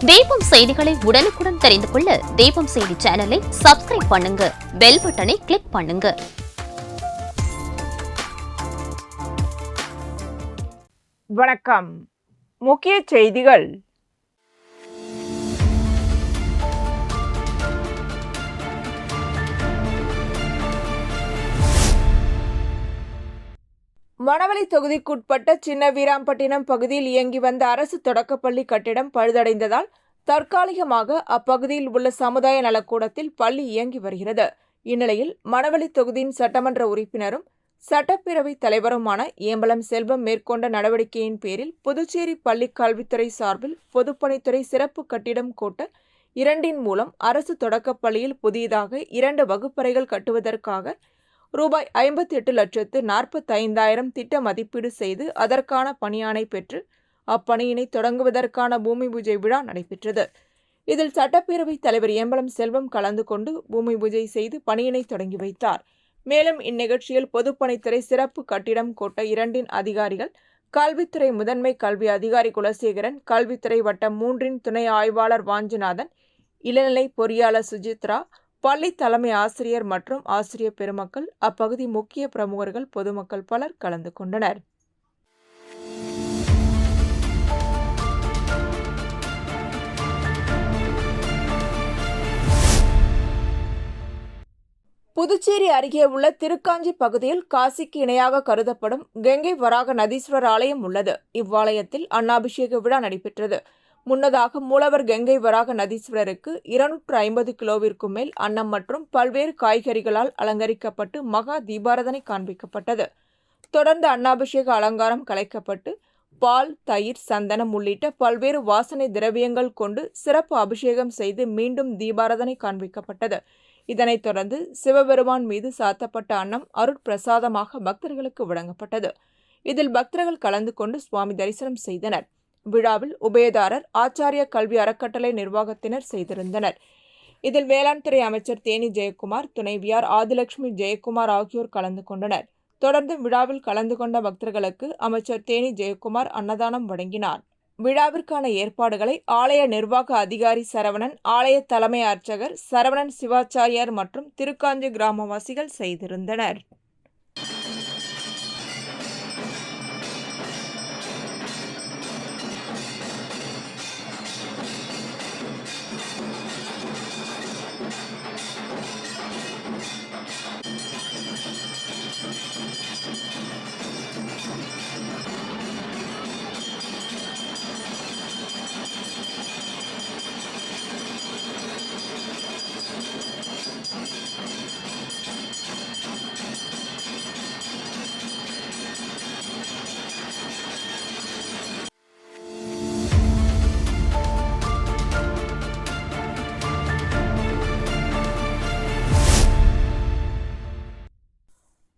தீபம் செய்திகளை உடனுக்குடன் தெரிந்து கொள்ள தீபம் செய்தி சேனலை சப்ஸ்கிரைப் பண்ணுங்க, பெல் பட்டனை கிளிக் பண்ணுங்க. வணக்கம். முக்கிய செய்திகள். மணவெளி தொகுதிக்குட்பட்ட சின்ன வீராம்பட்டினம் பகுதியில் இயங்கி வந்த அரசு தொடக்கப்பள்ளி கட்டிடம் பழுதடைந்ததால் தற்காலிகமாக அப்பகுதியில் உள்ள சமுதாய நலக்கூடத்தில் பள்ளி இயங்கி வருகிறது. இந்நிலையில் மணவெளி தொகுதியின் சட்டமன்ற உறுப்பினரும் சட்டப்பேரவைத் தலைவருமான ஏம்பலம் செல்வம் மேற்கொண்ட நடவடிக்கையின் பேரில் புதுச்சேரி பள்ளி கல்வித்துறை சார்பில் பொதுப்பணித்துறை சிறப்பு கட்டிடம் கோட்ட 2 மூலம் அரசு தொடக்கப்பள்ளியில் புதியதாக 2 வகுப்பறைகள் கட்டுவதற்காக ரூபாய் 58,45,000 திட்ட மதிப்பீடு செய்து அதற்கான பணியாணை பெற்று அப்பணியினை தொடங்குவதற்கான பூமி பூஜை விழா நடைபெற்றது. இதில் சட்டப்பேரவைத் தலைவர் ஏம்பலம் செல்வம் கலந்து கொண்டு பூமி பூஜை செய்து பணியினை தொடங்கி வைத்தார். மேலும் இந்நிகழ்ச்சியில் பொதுப்பணித்துறை சிறப்பு கட்டிடம் கோட்ட 2 அதிகாரிகள், கல்வித்துறை முதன்மை கல்வி அதிகாரி குலசேகரன், கல்வித்துறை வட்டம் 3 துணை ஆய்வாளர் வாஞ்சிநாதன், இளநிலை பொறியாளர் சுஜித்ரா, பள்ளி தலைமை ஆசிரியர் மற்றும் ஆசிரியர் பெருமக்கள், அப்பகுதி முக்கிய பிரமுகர்கள், பொதுமக்கள் பலர் கலந்து கொண்டனர். புதுச்சேரி அருகே உள்ள திருக்காஞ்சி பகுதியில் காசிக்கு இணையாக கருதப்படும் கங்கை வராக நதீஸ்வரர் ஆலயம் உள்ளது. இவ்வாலயத்தில் அன்னாபிஷேக விழா நடைபெற்றது. முன்னதாக மூலவர் கங்கை வராக நதீஸ்வரருக்கு 250 கிலோவிற்கும் மேல் அன்னம் மற்றும் பல்வேறு காய்கறிகளால் அலங்கரிக்கப்பட்டு மகா தீபாராதனை காண்பிக்கப்பட்டது. தொடர்ந்து அன்னாபிஷேக அலங்காரம் கலைக்கப்பட்டு பால், தயிர், சந்தனம் உள்ளிட்ட பல்வேறு வாசனை திரவியங்கள் கொண்டு சிறப்பு அபிஷேகம் செய்து மீண்டும் தீபாராதனை காண்பிக்கப்பட்டது. இதனைத் தொடர்ந்து சிவபெருமான் மீது சாத்தப்பட்ட அன்னம் அருட்பிரசாதமாக பக்தர்களுக்கு வழங்கப்பட்டது. இதில் பக்தர்கள் கலந்து கொண்டு சுவாமி தரிசனம் செய்தனர். விழாவில் உபயதாரர் ஆச்சாரிய கல்வி அறக்கட்டளை நிர்வாகத்தினர் செய்திருந்தனர். இதில் வேளாண் துறை அமைச்சர் தேனி ஜெயக்குமார், துணைவியார் ஆதிலட்சுமி ஜெயக்குமார் ஆகியோர் கலந்து கொண்டனர். தொடர்ந்து விழாவில் கலந்து கொண்ட பக்தர்களுக்கு அமைச்சர் தேனி ஜெயக்குமார் அன்னதானம் வழங்கினார். விழாவிற்கான ஏற்பாடுகளை ஆலய நிர்வாக அதிகாரி சரவணன், ஆலய தலைமை அர்ச்சகர் சரவணன் சிவாச்சாரியார் மற்றும் திருக்காஞ்சி கிராமவாசிகள் செய்திருந்தனர்.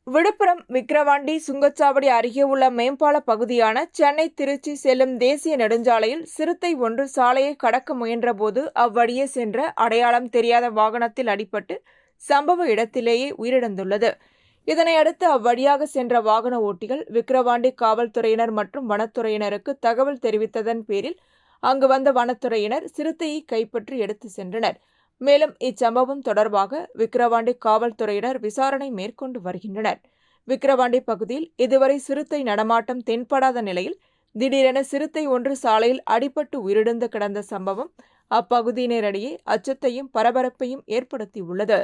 விழுப்புரம் விக்கிரவாண்டி சுங்கச்சாவடி அருகே உள்ள மேம்பால பகுதியான சென்னை திருச்சி செல்லும் தேசிய நெடுஞ்சாலையில் சிறுத்தை ஒன்று சாலையை கடக்க முயன்றபோது அவ்வழியே சென்ற அடையாளம் தெரியாத வாகனத்தில் அடிபட்டு சம்பவ இடத்திலேயே உயிரிழந்துள்ளது. இதனையடுத்து அவ்வழியாக சென்ற வாகன ஓட்டிகள் விக்கிரவாண்டி காவல்துறையினர் மற்றும் வனத்துறையினருக்கு தகவல் தெரிவித்ததன் பேரில் அங்கு வந்த வனத்துறையினர் சிறுத்தையை கைப்பற்றி எடுத்து சென்றனர். மேலும் இச்சம்பவம் தொடர்பாக விக்கிரவாண்டி காவல்துறையினர் விசாரணை மேற்கொண்டு வருகின்றனர். விக்கிரவாண்டி பகுதியில் இதுவரை சிறுத்தை நடமாட்டம் தென்படாத நிலையில் திடீரென சிறுத்தை ஒன்று சாலையில் அடிபட்டு உயிரிழந்து கிடந்த சம்பவம் அப்பகுதியினரிடையே அச்சத்தையும் பரபரப்பையும் ஏற்படுத்தியுள்ளது.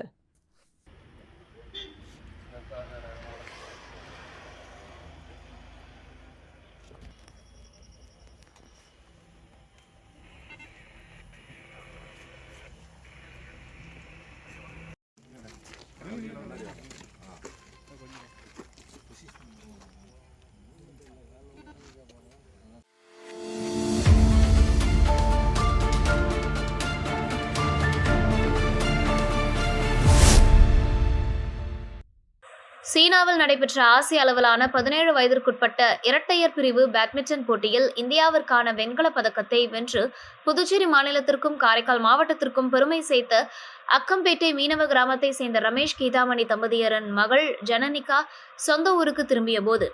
சீனாவில் நடைபெற்ற ஆசிய அளவிலான 17 வயதிற்குட்பட்ட இரட்டையர் பிரிவு பேட்மிண்டன் போட்டியில் இந்தியாவிற்கான வெண்கலப் பதக்கத்தை வென்று புதுச்சேரி மாநிலத்திற்கும் காரைக்கால் மாவட்டத்திற்கும் பெருமை சேர்த்த அக்கம்பேட்டை மீனவ கிராமத்தை சேர்ந்த ரமேஷ் கீதாமணி தம்பதியரின் மகள் ஜனனிகா சொந்த ஊருக்கு திரும்பிய போது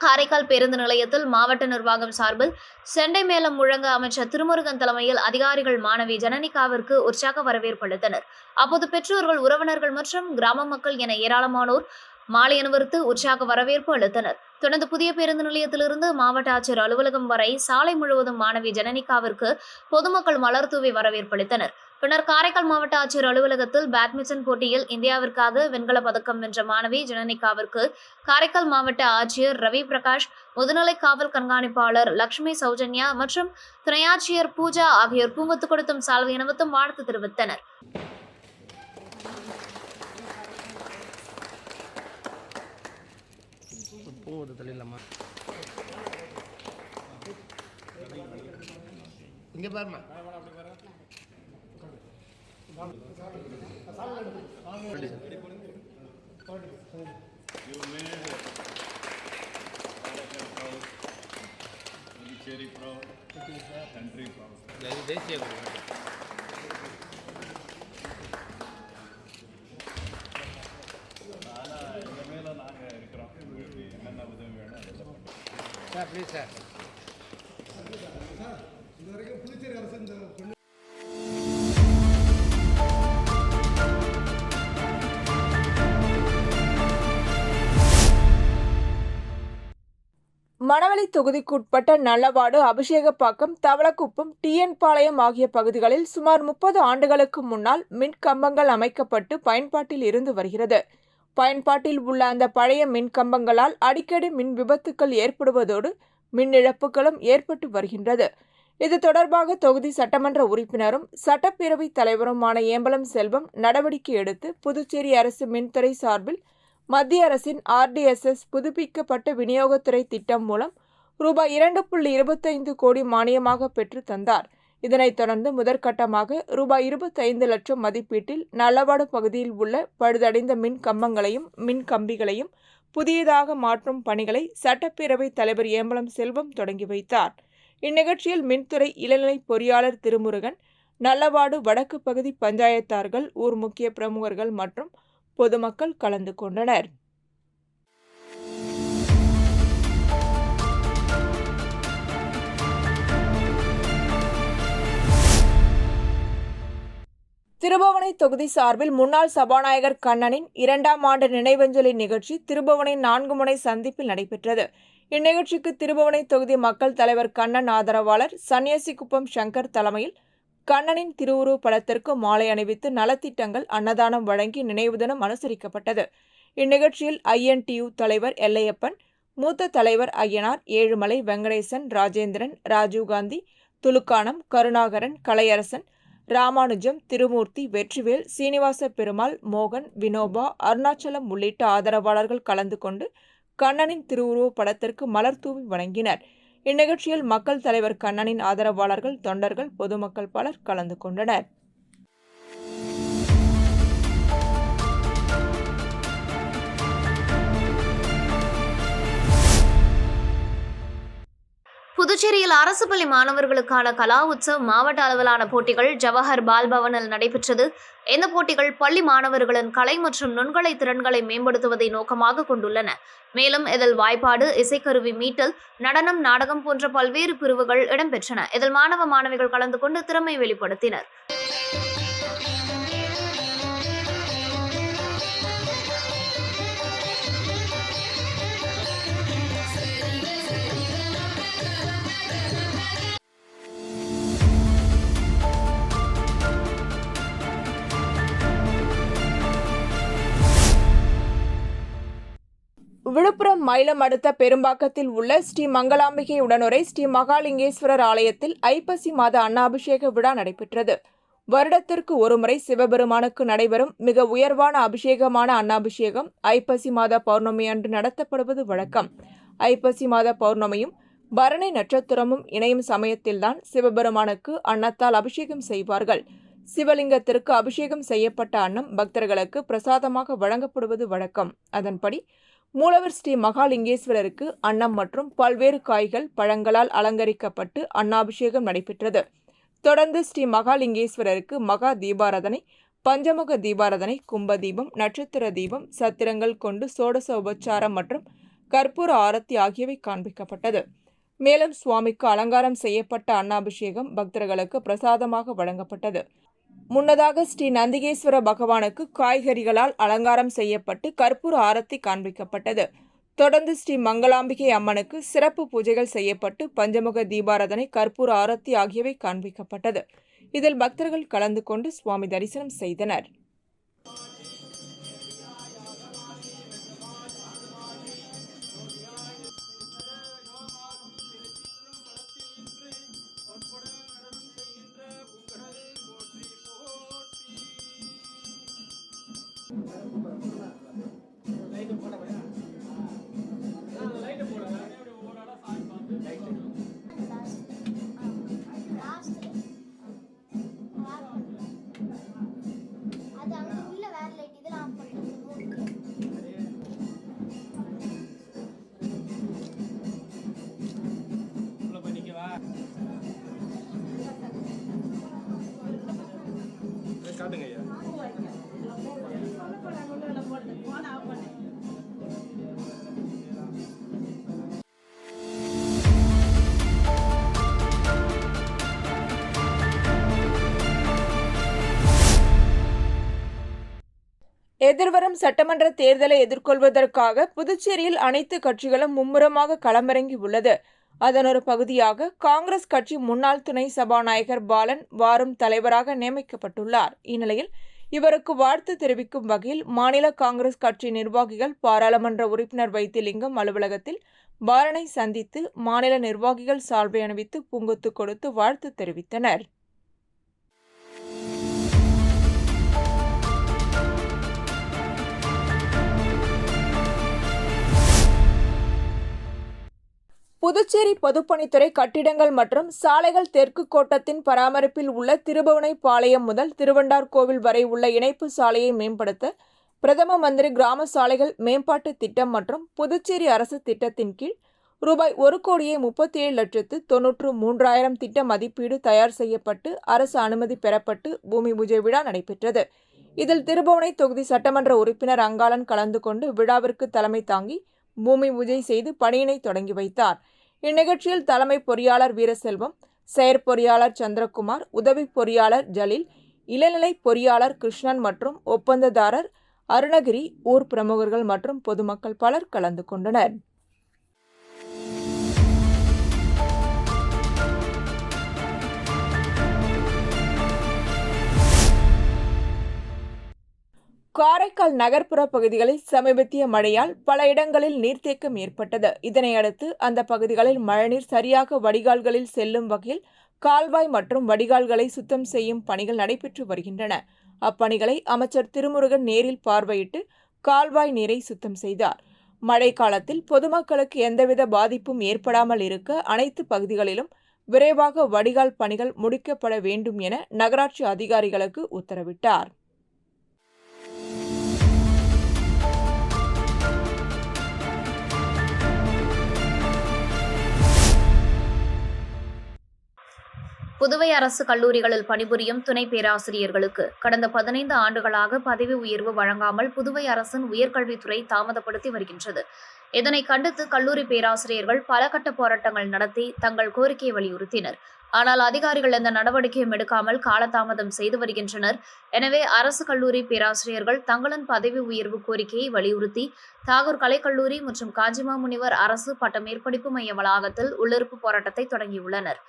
காரைக்கால் பேருந்து நிலையத்தில் மாவட்ட நிர்வாகம் சார்பில் செண்டை மேளம் முழங்க அமைச்சர் திருமுருகன் தலைமையில் அதிகாரிகள் மாணவி ஜனனிகாவிற்கு உற்சாக வரவேற்பு அளித்தனர். அப்போது பெற்றோர்கள், உறவினர்கள் மற்றும் கிராம மக்கள் என ஏராளமானோர் மாலை அணிவித்து உற்சாக வரவேற்பு அளித்தனர். தொடர்ந்து புதிய பேருந்து நிலையத்திலிருந்து மாவட்ட ஆட்சியர் அலுவலகம் வரை சாலை முழுவதும் மாணவி ஜனனிகாவிற்கு பொதுமக்கள் மலர் தூவி வரவேற்பு அளித்தனர். பின்னர் காரைக்கால் மாவட்ட ஆட்சியர் அலுவலகத்தில் பேட்மிண்டன் போட்டியில் இந்தியாவிற்காக வெண்கலப் பதக்கம் வென்ற மாணவி ஜனனிகாவிற்கு காரைக்கால் மாவட்ட ஆட்சியர் ரவி பிரகாஷ், முதுநிலை காவல் கண்காணிப்பாளர் லட்சுமி சௌஜன்யா மற்றும் துணை ஆட்சியர் பூஜா ஆகியோர் பூங்கொத்து கொடுத்தும் சால்வை அணிவித்தும் வாழ்த்து தெரிவித்தனர். இங்க பாருமா. தேசிய சார் ப்ளீஸ் சார். மணவெளி தொகுதிக்குட்பட்ட நல்லவாடு, அபிஷேகப்பாக்கம், தவளக்குப்பம், டிஎன் பாளையம் ஆகிய பகுதிகளில் சுமார் 30 ஆண்டுகளுக்கு முன்னால் மின் கம்பங்கள் அமைக்கப்பட்டு பயன்பாட்டில் இருந்து வருகிறது. பயன்பாட்டில் உள்ள அந்த பழைய மின் கம்பங்களால் அடிக்கடி மின் விபத்துக்கள் ஏற்படுவதோடு மின் இழப்புகளும் ஏற்பட்டு வருகின்றது. இது தொடர்பாக தொகுதி சட்டமன்ற உறுப்பினரும் சட்டப்பேரவைத் தலைவருமான ஏம்பலம் செல்வம் நடவடிக்கை எடுத்து புதுச்சேரி அரசு மின்துறை சார்பில் மத்திய அரசின் RDSS புதுப்பிக்கப்பட்ட விநியோகத்துறை திட்டம் மூலம் ரூபாய் 2.25 கோடி மானியமாக பெற்று தந்தார். இதனைத் தொடர்ந்து முதற்கட்டமாக ரூபாய் 25 லட்சம் மதிப்பீட்டில் நல்லவாடு பகுதியில் உள்ள பழுதடைந்த மின் கம்பங்களையும் மின் கம்பிகளையும் புதியதாக மாற்றும் பணிகளை சட்டப்பேரவைத் தலைவர் ஏம்பலம் செல்வம் தொடங்கி வைத்தார். இந்நிகழ்ச்சியில் மின்துறை இளநிலை பொறியாளர் திருமுருகன், நல்லவாடு வடக்கு பகுதி பஞ்சாயத்தார்கள், ஊர் முக்கிய பிரமுகர்கள் மற்றும் பொதுமக்கள் கலந்து கொண்டனர். திருபுவனை தொகுதி சார்பில் முன்னாள் சபாநாயகர் கண்ணனின் 2ஆம் ஆண்டு நினைவஞ்சலி நிகழ்ச்சி திருபுவனை 4 முனை சந்திப்பில் நடைபெற்றது. இந்நிகழ்ச்சிக்கு திருபுவனை தொகுதி மக்கள் தலைவர் கண்ணன் ஆதரவாளர் சன்னியாசிக்குப்பம் சங்கர் தலைமையில் கண்ணனின் திருவுருவ படத்திற்கு மாலை அணிவித்து நலத்திட்டங்கள், அன்னதானம் வழங்கி நினைவு தினம் அனுசரிக்கப்பட்டது. இந்நிகழ்ச்சியில் INTU தலைவர் எல்லையப்பன், மூத்த தலைவர் ஐயனார், ஏழுமலை, வெங்கடேசன், ராஜேந்திரன், ராஜீவ்காந்தி, துலுக்கானம், கருணாகரன், கலையரசன், ராமானுஜம், திருமூர்த்தி, வெற்றிவேல், சீனிவாச பெருமாள், மோகன், வினோபா, அருணாச்சலம் உள்ளிட்ட ஆதரவாளர்கள் கலந்து கொண்டு கண்ணனின் திருவுருவ படத்திற்கு மலர் தூவி வழங்கினர். இந்நிகழ்ச்சியில் மக்கள் தலைவர் கண்ணனின் ஆதரவாளர்கள், தொண்டர்கள், பொதுமக்கள் பலர் கலந்து கொண்டனர். புதுச்சேரியில் அரசு பள்ளி மாணவர்களுக்கான கலா உற்சவ் மாவட்ட அளவிலான போட்டிகள் ஜவஹர் பால் பவனில் நடைபெற்றது. இந்த போட்டிகள் பள்ளி மாணவர்களின் கலை மற்றும் நுண்கலை திறன்களை மேம்படுத்துவதை நோக்கமாக கொண்டுள்ளன. மேலும் இதில் வாய்ப்பாடு, இசைக்கருவி மீட்டல், நடனம், நாடகம் போன்ற பல்வேறு பிரிவுகள் இடம்பெற்றன. இதில் மாணவ மாணவிகள் கலந்து கொண்டு திறமை வெளிப்படுத்தினர். விழுப்புரம் மயிலம் அடுத்த பெரும்பாக்கத்தில் உள்ள ஸ்ரீ மங்களாம்பிகை உடனுரை ஸ்ரீ மகாலிங்கேஸ்வரர் ஆலயத்தில் ஐப்பசி மாத அன்னாபிஷேக விழா நடைபெற்றது. வருடத்திற்கு ஒருமுறை சிவபெருமானுக்கு நடைபெறும் மிக உயர்வான அபிஷேகமான அன்னாபிஷேகம் ஐப்பசி மாத பௌர்ணமி அன்று நடத்தப்படுவது வழக்கம். ஐப்பசி மாத பௌர்ணமியும் பரணி நட்சத்திரமும் இணையும் சமயத்தில்தான் சிவபெருமானுக்கு அன்னத்தால் அபிஷேகம் செய்வார்கள். சிவலிங்கத்திற்கு அபிஷேகம் செய்யப்பட்ட அன்னம் பக்தர்களுக்கு பிரசாதமாக வழங்கப்படுவது வழக்கம். அதன்படி மூலவர் ஸ்ரீ மகாலிங்கேஸ்வரருக்கு அன்னம் மற்றும் பல்வேறு காய்கள், பழங்களால் அலங்கரிக்கப்பட்டு அன்னாபிஷேகம் நடைபெற்றது. தொடர்ந்து ஸ்ரீ மகாலிங்கேஸ்வரருக்கு மகா தீபாராதனை, பஞ்சமுக தீபாராதனை, கும்ப தீபம், நட்சத்திர தீபம், சத்திரங்கள் கொண்டு சோடச உபச்சாரம் மற்றும் கற்பூர ஆரத்தி ஆகியவை காண்பிக்கப்பட்டது. மேலும் சுவாமிக்கு அலங்காரம் செய்யப்பட்ட அன்னாபிஷேகம் பக்தர்களுக்கு பிரசாதமாக வழங்கப்பட்டது. முன்னதாக ஸ்ரீ நந்திகேஸ்வர பகவானுக்கு காய்கறிகளால் அலங்காரம் செய்யப்பட்டு கற்பூர ஆரத்தி காண்பிக்கப்பட்டது. தொடர்ந்து ஸ்ரீ மங்களாம்பிகை அம்மனுக்கு சிறப்பு பூஜைகள் செய்யப்பட்டு பஞ்சமுக தீபாராதனை, கற்பூர ஆரத்தி ஆகியவை காண்பிக்கப்பட்டது. இதில் பக்தர்கள் கலந்து கொண்டு சுவாமி தரிசனம் செய்தனர். காட்டுங்க ஐயா. எதிர்வரும் சட்டமன்ற தேர்தலை எதிர்கொள்வதற்காக புதுச்சேரியில் அனைத்து கட்சிகளும் மும்முரமாக களமிறங்கி உள்ளது. அதன் ஒரு பகுதியாக காங்கிரஸ் கட்சி முன்னாள் துணை சபாநாயகர் பாலன் வாரும் தலைவராக நியமிக்கப்பட்டுள்ளார். இந்நிலையில் இவருக்கு வாழ்த்து தெரிவிக்கும் வகையில் மாநில காங்கிரஸ் கட்சி நிர்வாகிகள் பாராளுமன்ற உறுப்பினர் வைத்திலிங்கம் அலுவலகத்தில் பாலனை சந்தித்து மாநில நிர்வாகிகள் சால்வை அணிவித்து பூங்கொத்து கொடுத்து வாழ்த்து தெரிவித்தனர். புதுச்சேரி பொதுப்பணித்துறை கட்டிடங்கள் மற்றும் சாலைகள் தெற்கு கோட்டத்தின் பராமரிப்பில் உள்ள திருபுவனைப்பாளையம் முதல் திருவண்டார்கோவில் வரை உள்ள இணைப்பு சாலையை மேம்படுத்த பிரதம மந்திரி கிராம சாலைகள் மேம்பாட்டு திட்டம் மற்றும் புதுச்சேரி அரசு திட்டத்தின் கீழ் ரூபாய் 1,37,93,000 திட்ட மதிப்பீடு தயார் செய்யப்பட்டு அரசு அனுமதி பெறப்பட்டு பூமி பூஜை விழா நடைபெற்றது. இதில் திருபுவனை தொகுதி சட்டமன்ற உறுப்பினர் அங்காளன் கலந்து கொண்டு விழாவிற்கு தலைமை தாங்கி பூமி பூஜை செய்து பணியினை தொடங்கி வைத்தார். இந்நிகழ்ச்சியில் தலைமை பொறியாளர் வீரசெல்வம், செயற்பொறியாளர் சந்திரகுமார், உதவி பொறியாளர் ஜலீல், இளநிலை பொறியாளர் கிருஷ்ணன் மற்றும் ஒப்பந்ததாரர் அருணகிரி, ஊர் பிரமுகர்கள் மற்றும் பொதுமக்கள் பலர் கலந்து கொண்டனர். காரைக்கால் நகர்ப்புற பகுதிகளில் சமீபத்திய மழையால் பல இடங்களில் நீர்த்தேக்கம் ஏற்பட்டது. இதனையடுத்து அந்த பகுதிகளில் மழைநீர் சரியாக வடிகால்களில் செல்லும் வகையில் கால்வாய் மற்றும் வடிகால்களை சுத்தம் செய்யும் பணிகள் நடைபெற்று வருகின்றன. அப்பணிகளை அமைச்சர் திருமுருகன் நேரில் பார்வையிட்டு கால்வாய் நீரை சுத்தம் செய்தார். மழை காலத்தில் பொதுமக்களுக்கு எந்தவித பாதிப்பும் ஏற்படாமல் இருக்க அனைத்து பகுதிகளிலும் விரைவாக வடிகால் பணிகள் முடிக்கப்பட வேண்டும் என நகராட்சி அதிகாரிகளுக்கு உத்தரவிட்டார். புதுவை அரசு கல்லூரிகளில் பணிபுரியும் துணை பேராசிரியர்களுக்கு கடந்த 15 ஆண்டுகளாக பதவி உயர்வு வழங்காமல் புதுவை அரசின் உயர்கல்வித்துறை தாமதப்படுத்தி வருகின்றது. இதனை கண்டித்து கல்லூரி பேராசிரியர்கள் பல கட்ட போராட்டங்கள் நடத்தி தங்கள் கோரிக்கையை வலியுறுத்தினர். ஆனால் அதிகாரிகள் எந்த நடவடிக்கையும் எடுக்காமல் காலதாமதம் செய்து வருகின்றனர். எனவே அரசு கல்லூரி பேராசிரியர்கள் தங்களின் பதவி உயர்வு கோரிக்கையை வலியுறுத்தி தாகூர் கலைக்கல்லூரி மற்றும் காஞ்சிமாமுனிவர் அரசு பட்ட மேற்படிப்பு மைய வளாகத்தில் உள்ளிருப்பு போராட்டத்தை தொடங்கியுள்ளனர்.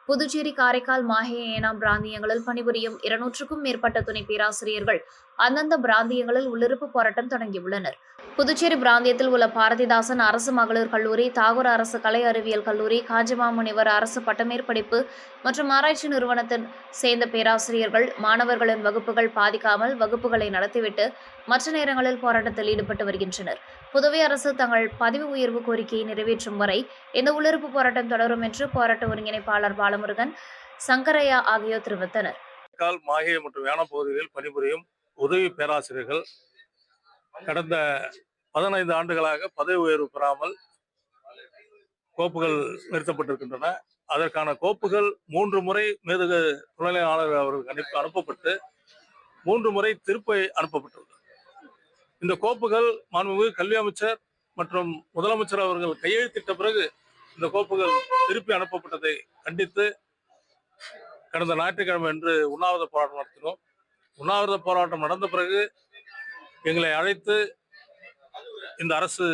புதுச்சேரி, காரைக்கால், மாஹே, ஏனாம் பிராந்தியங்களில் பணிபுரியும் 200க்கும் மேற்பட்ட துணை பேராசிரியர்கள் அந்தந்த பிராந்தியங்களில் உள்ளிருப்பு போராட்டம் தொடங்கியுள்ளனர். புதுச்சேரி பிராந்தியத்தில் உள்ள பாரதிதாசன் அரசு மகளிர் கல்லூரி, தாகூர் அரசு கலை அறிவியல் கல்லூரி, காஞ்சிமாமுனிவர் அரசு பட்டமேற்படிப்பு மற்றும் ஆராய்ச்சி நிறுவனத்தின் சேர்ந்த பேராசிரியர்கள் மாணவர்களின் வகுப்புகள் பாதிக்காமல் வகுப்புகளை நடத்திவிட்டு மற்ற நேரங்களில் போராட்டத்தில் ஈடுபட்டு வருகின்றனர். புதுவை அரசு தங்கள் பதவி உயர்வு கோரிக்கையை நிறைவேற்றும் வரை இந்த உள்ளிருப்பு போராட்டம் தொடரும் என்று போராட்ட ஒருங்கிணைப்பாளர் பாலமுருகன், சங்கரையா ஆகியோர் தெரிவித்தனர். மாஹே மற்றும் ஏனாம் பகுதிகளில் பணிபுரியும் உதவி பேராசிரியர்கள் கடந்த 15 ஆண்டுகளாக பதவி உயர்வு பெறாமல் கோப்புகள் நிறுத்தப்பட்டிருக்கின்றன. அதற்கான கோப்புகள் 3 முறை மேதகு துணைநிலை ஆளுநர் அவர்களுக்கு அனுப்பப்பட்டு 3 முறை திருப்பி அனுப்பப்பட்டுள்ளது. இந்த கோப்புகள் மாண்புமிகு கல்வி அமைச்சர் மற்றும் முதலமைச்சர் அவர்கள் கையெழுத்திட்ட பிறகு இந்த கோப்புகள் திருப்பி அனுப்பப்பட்டதை கண்டித்து கடந்த ஞாயிற்றுக்கிழமை அன்று உண்ணாவிரத போராட்டம் நடத்தினோம். உண்ணாவிரத போராட்டம் நடந்த பிறகு எங்களை அழைத்து இந்த அரசு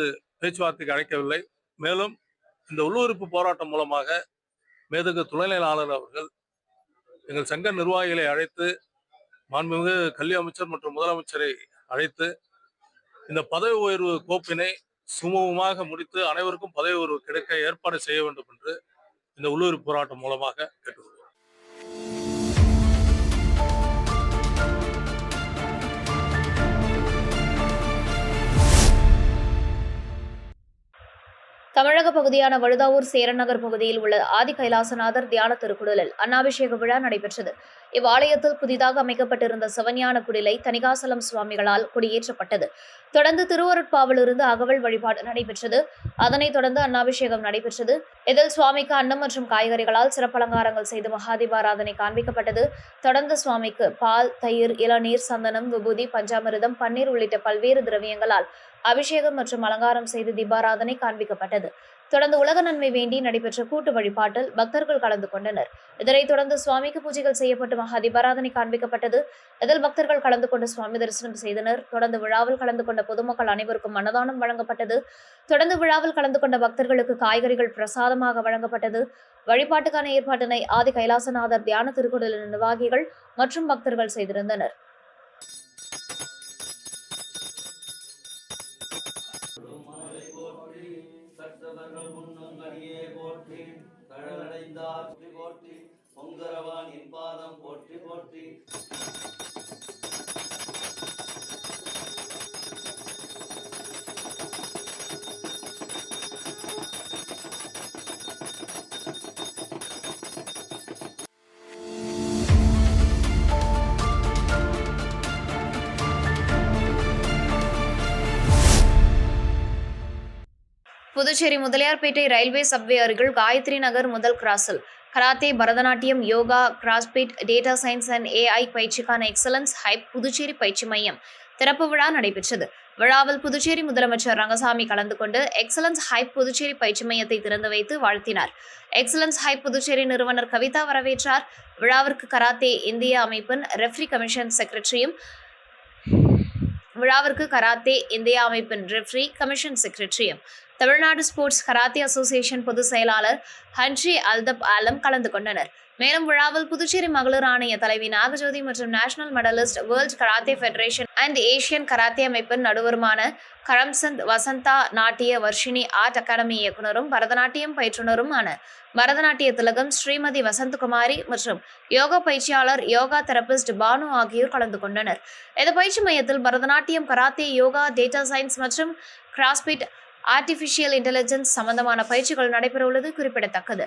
பேச்சுவார்த்தைக்கு அழைக்கவில்லை. மேலும் இந்த உள்ளுறுப்பு போராட்டம் மூலமாக மேதகு துணைநிலை ஆளுநர் அவர்கள் எங்கள் சங்க நிர்வாகிகளை அழைத்து, மாண்புமிகு கல்வி அமைச்சர் மற்றும் முதலமைச்சரை அழைத்து இந்த பதவி உயர்வு கோப்பினை சுமூகமாக முடித்து அனைவருக்கும் பதவி உயர்வு கிடைக்க ஏற்பாடு செய்ய வேண்டும் என்று இந்த உள்ளுறுப்பு போராட்டம் மூலமாக கேட்டுக்கொள்கிறோம். தமிழக பகுதியான வழுதாவூர் சேரநகர் பகுதியில் உள்ள ஆதி கைலாசநாதர் தியான திருக்குடலில் அன்னாபிஷேக விழா நடைபெற்றது. இவ்வாலயத்தில் புதிதாக அமைக்கப்பட்டிருந்த சிவஞான குடிலை தணிகாசலம் சுவாமிகளால் கொடியேற்றப்பட்டது. தொடர்ந்து திருவருட்பாவிலிருந்து அகவல் வழிபாடு நடைபெற்றது. அதனைத் தொடர்ந்து அன்னாபிஷேகம் நடைபெற்றது. இதில் சுவாமிக்கு அன்னம் மற்றும் காய்கறிகளால் சிறப்பலங்காரங்கள் செய்து மகாதீபாராதனை காண்பிக்கப்பட்டது. தொடர்ந்து சுவாமிக்கு பால், தயிர், இளநீர், சந்தனம், விபூதி, பஞ்சாமிர்தம், பன்னீர் உள்ளிட்ட பல்வேறு திரவியங்களால் அபிஷேகம் மற்றும் அலங்காரம் செய்து தீபாராதனை காண்பிக்கப்பட்டது. தொடர்ந்து உலக நன்மை வேண்டி நடைபெற்ற கூட்டு வழிபாட்டில் பக்தர்கள் கலந்து கொண்டனர். இதனைத் தொடர்ந்து சுவாமிக்கு பூஜைகள் செய்யப்பட்டு மகா தீபாராதனை காண்பிக்கப்பட்டது. இதில் பக்தர்கள் கலந்து கொண்டு சுவாமி தரிசனம் செய்தனர். தொடர்ந்து விழாவில் கலந்து கொண்ட பொதுமக்கள் அனைவருக்கும் அன்னதானம் வழங்கப்பட்டது. தொடர்ந்து விழாவில் கலந்து கொண்ட பக்தர்களுக்கு காய்கறிகள் பிரசாதமாக வழங்கப்பட்டது. வழிபாட்டுக்கான ஏற்பாட்டினை ஆதி கைலாசநாதர் தியான திருக்குடலின் நிர்வாகிகள் மற்றும் பக்தர்கள் செய்திருந்தனர். புதுச்சேரி முதலியார்பேட்டை ரயில்வே சப்வே அருகில் காயத்ரி நகர் முதல் கிராஸில் karate, Bharatanatyam, yoga, CrossFit, data science and AI பயிற்சிக்கான எக்ஸலன்ஸ் ஹைப் புதுச்சேரி பயிற்சி மையம் திறப்பு விழா நடைபெற்றது. விழாவில் புதுச்சேரி முதலமைச்சர் ரங்கசாமி கலந்து கொண்டு எக்ஸலன்ஸ் ஹைப் புதுச்சேரி பயிற்சி மையத்தை திறந்து வைத்து வாழ்த்தினார். எக்ஸலன்ஸ் ஹைப் புதுச்சேரி நிறுவனர் கவிதா வரவேற்றார். விழாவிற்கு கராத்தே இந்திய அமைப்பின் ரெஃப்ரி கமிஷன் செக்ரட்டரியும் தமிழ்நாடு ஸ்போர்ட்ஸ் கராத்தே அசோசியேஷன் பொதுச் செயலாளர் ஹன்ஷி அல்தப் ஆலம் கலந்து கொண்டனர். மேலும் விழாவில் புதுச்சேரி மகளிர் ஆணைய தலைவி நாகஜோதி மற்றும் national medallist, world karate federation and Asian karate அமைப்பின் நடுவருமான கரம்சந்த் வசந்தா நாட்டிய வர்ஷினி ஆர்ட் அகாடமி இயக்குநரும் பரதநாட்டியம் பயிற்றுனருமான பரதநாட்டிய திலகம் ஸ்ரீமதி வசந்தகுமாரி மற்றும் யோகா பயிற்சியாளர், யோகா தெரபிஸ்ட் பானு ஆகியோர் கலந்து கொண்டனர். இந்த பயிற்சி மையத்தில் Bharatanatyam, karate, yoga, data science மற்றும் கிராஸ்பிட், ஆர்டிபிஷியல் இன்டெலிஜென்ஸ் சம்பந்தமான பயிற்சிகள் நடைபெறவுள்ளது குறிப்பிடத்தக்கது.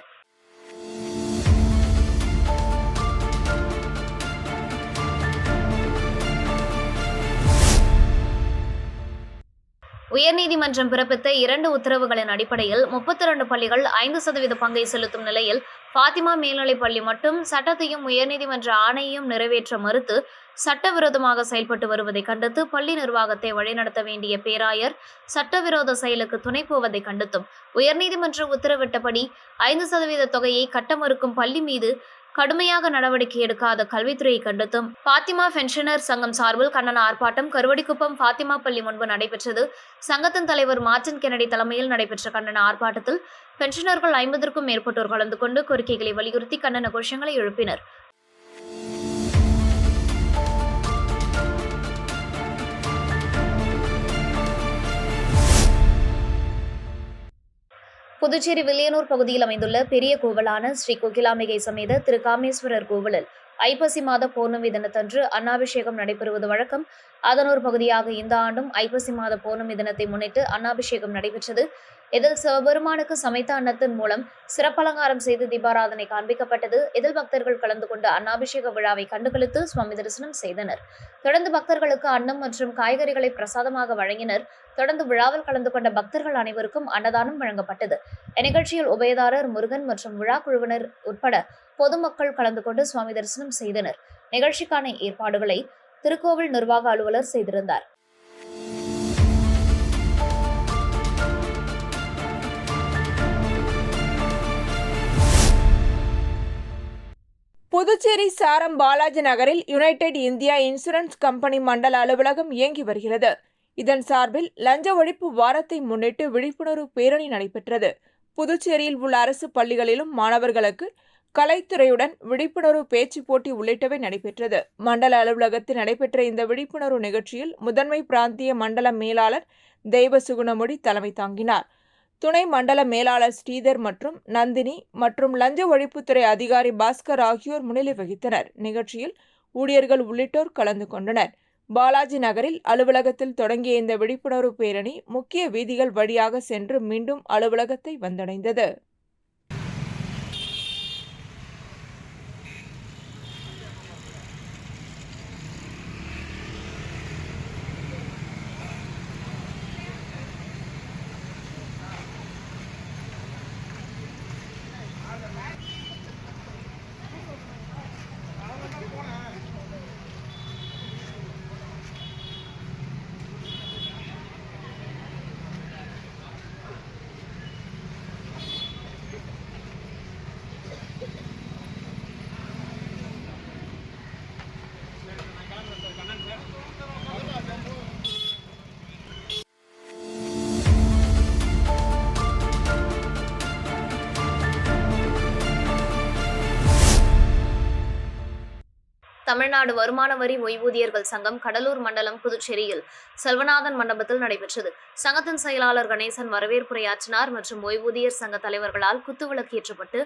உயர்நீதிமன்றம் பிறப்பித்த 2 உத்தரவுகளின் அடிப்படையில் 32 பள்ளிகள் 5% பங்கை செலுத்தும் நிலையில் பாத்திமா மேல்நிலைப் பள்ளி மட்டும் சட்டத்தையும் உயர்நீதிமன்ற ஆணையையும் நிறைவேற்ற மறுத்து சட்டவிரோதமாக செயல்பட்டு வருவதை கண்டித்து பள்ளி நிர்வாகத்தை வழிநடத்த வேண்டிய பேராயர் சட்டவிரோத செயலுக்கு துணை போவதை கண்டித்தும் உயர்நீதிமன்றம் உத்தரவிட்டபடி 5% தொகையை கட்ட மறுக்கும் பள்ளி மீது கடுமையாக நடவடிக்கை எடுக்காத கல்வித்துறையை கண்டித்தும் பாத்திமா பென்ஷனர் சங்கம் சார்பில் கண்டன ஆர்ப்பாட்டம் கருவடிக்குப்பம் பாத்திமா பள்ளி முன்பு நடைபெற்றது. சங்கத்தின் தலைவர் மார்ட்டின் கென்னடி தலைமையில் நடைபெற்ற கண்டன ஆர்ப்பாட்டத்தில் பென்ஷனர்கள் 50க்கும் மேற்பட்டோர் கலந்து கொண்டு கோரிக்கைகளை வலியுறுத்தி கண்டன கோஷங்களை எழுப்பினர். புதுச்சேரி வில்லியனூர் பகுதியில் அமைந்துள்ள பெரிய கோவிலான ஸ்ரீ கோகிலாம்பிகை சமேத திருகாமேஸ்வரர் கோவிலில் ஐப்பசி மாத பௌர்ணமி தினத்தன்று அன்னாபிஷேகம் நடைபெறுவது வழக்கம். அதன் ஒரு பகுதியாக இந்த ஆண்டும் ஐப்பசி மாத பௌர்ணமி தினத்தை முன்னிட்டு அன்னாபிஷேகம் நடைபெற்றது. இதில் சிவபெருமானுக்கு சமைத்த அன்னத்தின் மூலம் சிறப்பலங்காரம் செய்து தீபாராதனை காண்பிக்கப்பட்டது. இதில் பக்தர்கள் கலந்து கொண்டு அன்னாபிஷேக விழாவை கண்டுகளித்து சுவாமி தரிசனம் செய்தனர். தொடர்ந்து பக்தர்களுக்கு அன்னம் மற்றும் காய்கறிகளை பிரசாதமாக வழங்கினர். தொடர்ந்து விழாவில் கலந்து கொண்ட பக்தர்கள் அனைவருக்கும் அன்னதானம் வழங்கப்பட்டது. இந்நிகழ்ச்சியில் உபயதாரர் முருகன் மற்றும் விழா குழுவினர் உட்பட பொதுமக்கள் கலந்து கொண்டு சுவாமி தரிசனம் செய்தனர். நிகழ்ச்சிக்கான ஏற்பாடுகளை திருக்கோவில் நிர்வாக அலுவலர் செய்திருந்தார். புதுச்சேரி சாரம் பாலாஜி நகரில் யுனைடெட் இந்தியா இன்சூரன்ஸ் கம்பெனி மண்டல அலுவலகம் இயங்கி வருகிறது. இதன் சார்பில் லஞ்ச ஒழிப்பு வாரத்தை முன்னிட்டு விழிப்புணர்வு பேரணி நடைபெற்றது. புதுச்சேரியில் உள்ள அரசு பள்ளிகளிலும் மாணவர்களுக்கு கலைத்துறையுடன் விழிப்புணர்வு பேச்சு போட்டி உள்ளிட்டவை நடைபெற்றது. மண்டல அலுவலகத்தில் நடைபெற்ற இந்த விழிப்புணர்வு நிகழ்ச்சியில் முதன்மை பிராந்திய மண்டல மேலாளர் தெய்வ சுகுணமொழி தலைமை தாங்கினார். துணை மண்டல மேலாளர் ஸ்ரீதர் மற்றும் நந்தினி மற்றும் லஞ்ச ஒழிப்புத்துறை அதிகாரி பாஸ்கர் ஆகியோர் முன்னிலை வகித்தனர். நிகழ்ச்சியில் ஊழியர்கள் உள்ளிட்டோர் கலந்து கொண்டனர். பாலாஜி நகரில் அலுவலகத்தில் தொடங்கிய இந்த விழிப்புணர்வு பேரணி முக்கிய வீதிகள் வழியாக சென்று மீண்டும் அலுவலகத்தை வந்தடைந்தது. தமிழ்நாடு வருமான வரி ஓய்வூதியர்கள் சங்கம் கடலூர் மண்டலம் புதுச்சேரியில் செல்வநாதன் மண்டபத்தில் நடைபெற்றது. சங்கத்தின் செயலாளர் கணேசன் வரவேற்புரையாற்றினார் மற்றும் ஓய்வூதியர் சங்க தலைவர்களால் குத்துவிளக்கு ஏற்றப்பட்டு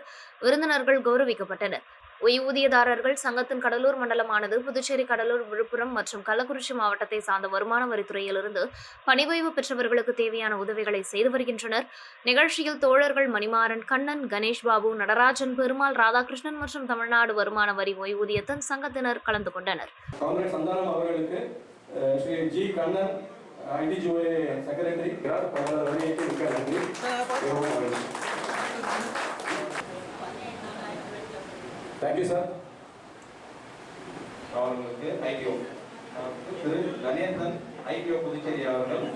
விருந்தினர்கள் கௌரவிக்கப்பட்டனர். ஓய்வூதியதாரர்கள் சங்கத்தின் கடலூர் மண்டலமானது புதுச்சேரி, கடலூர், விழுப்புரம் மற்றும் கள்ளக்குறிச்சி மாவட்டத்தை சார்ந்த வருமான வரித்துறையிலிருந்து பணி ஓய்வு பெற்றவர்களுக்கு தேவையான உதவிகளை செய்து வருகின்றனர். நிகழ்ச்சியில் தோழர்கள் மணிமாறன், கண்ணன், கணேஷ் பாபு, நடராஜன், பெருமாள், ராதாகிருஷ்ணன் மற்றும் தமிழ்நாடு வருமான வரி ஓய்வூதியத்தின் சங்கத்தினர் கலந்து கொண்டனர். Thank you, sir. அவர்களுக்கு ஐடிஓ திரு கணேசன் ஐடிஓ புதுச்சேரி அவர்கள்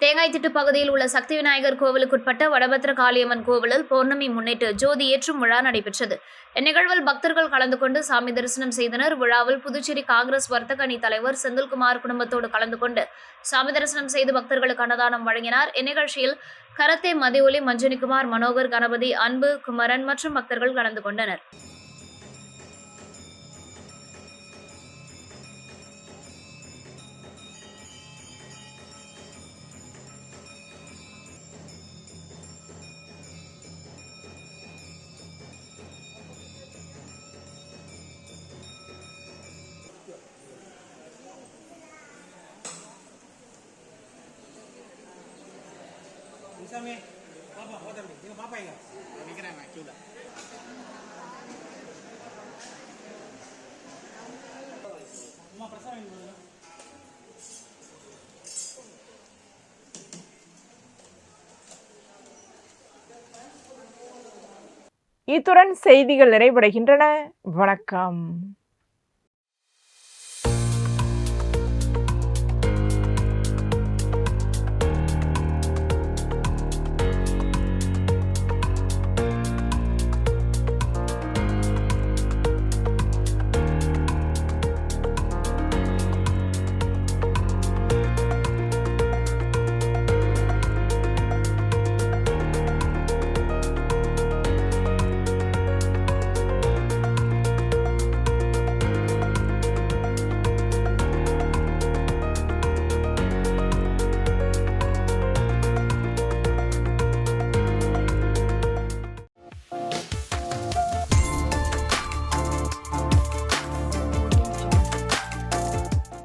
தேங்காய்திட்டு பகுதியில் உள்ள சக்தி விநாயகர் கோவிலுக்குட்பட்ட வடபத்திர காளியம்மன் கோவிலில் பௌர்ணமி முன்னிட்டு ஜோதி ஏற்றும் விழா நடைபெற்றது. இந்நிகழ்வில் பக்தர்கள் கலந்து கொண்டு சாமி தரிசனம் செய்தனர். விழாவில் புதுச்சேரி காங்கிரஸ் வர்த்தக அணி தலைவர் செந்தில்குமார் குடும்பத்தோடு கலந்து கொண்டு சாமி தரிசனம் செய்து பக்தர்களுக்கு அன்னதானம் வழங்கினார். இந்நிகழ்ச்சியில் கரத்தே மதியொலி, மஞ்சுனிகுமார், மனோகர், கணபதி, அன்பு, குமரன் மற்றும் பக்தர்கள் கலந்து கொண்டனர். சாமி பாப்பா போதம்பி நீங்க பாப்பா எங்க நிக்கிறாங்க கியூல அம்மா பிரசாதம் இத்துடன் செய்திகள் நிறைவடைகின்றன. வணக்கம்.